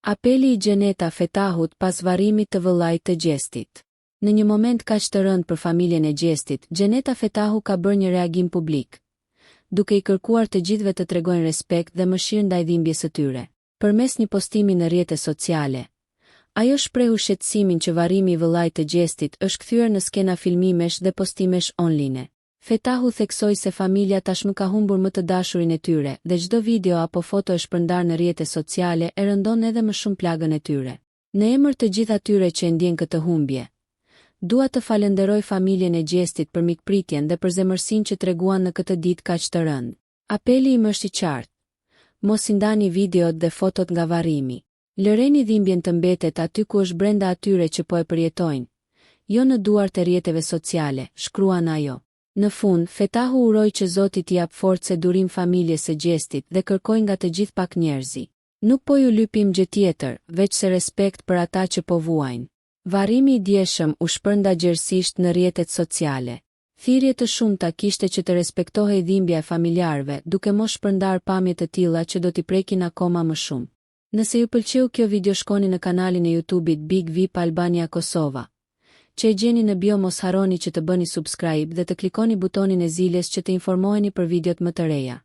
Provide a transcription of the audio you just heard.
Apeli i Gjeneta Fetahut pas varrimit të vëllait të Gjestit. Në një moment kaq të rënd për familjen e Gjestit, Gjeneta Fetahu ka bërë një reagim publik, duke i kërkuar të gjithëve të tregojnë respekt dhe mëshirë ndaj dhimbjes së tyre. Përmes një postimi në rrjetet sociale, ajo shprehu shqetësimin që varrimi i vëllait të Gjestit është kthyer në skena filmimesh dhe postimesh online. Fetahu theksoi se familja tashmë ka humbur më të dashurin e tyre dhe çdo video apo foto e shpërndar në rrjetet sociale e rëndon edhe më shumë plagën e tyre. Në emër të gjithë atyre që e ndjen këtë humbje, dua të falenderoj familjen e Gjestit për mikpritjen dhe për zemërsinë që treguan në këtë ditë kaq të rëndë. Apeli im është i qartë. Mos i ndani videot dhe fotot nga varrimi. Lëreni dhimbjen të mbetet aty ku është brenda atyre që po e përjetojnë, jo në duart e rrjeteve sociale, shkruan ajo. Në fund, Fetahu uroi që Zoti t'i jap forcë e durim familjes së Gjestit dhe kërkoi nga të gjithë pak njerëzi. Nuk po ju lypim gjë tjetër, veç se respekt për ata që po vuajnë. Varrimi i djeshëm u shpërnda gjerësisht në rrjetet sociale. Thirrje të shumta kishte që të respektohej dhimbja e familjarëve, duke mos shpërndar pamje të tilla që do t'i prekin akoma më shumë. Nëse ju pëlqeu kjo video, shkoni në kanalin e YouTube-it Big VIP Albania Kosova, që e gjeni në bio. Mos harroni që të bëni subscribe dhe të klikoni butonin e ziljes që të informoheni për videot më të reja.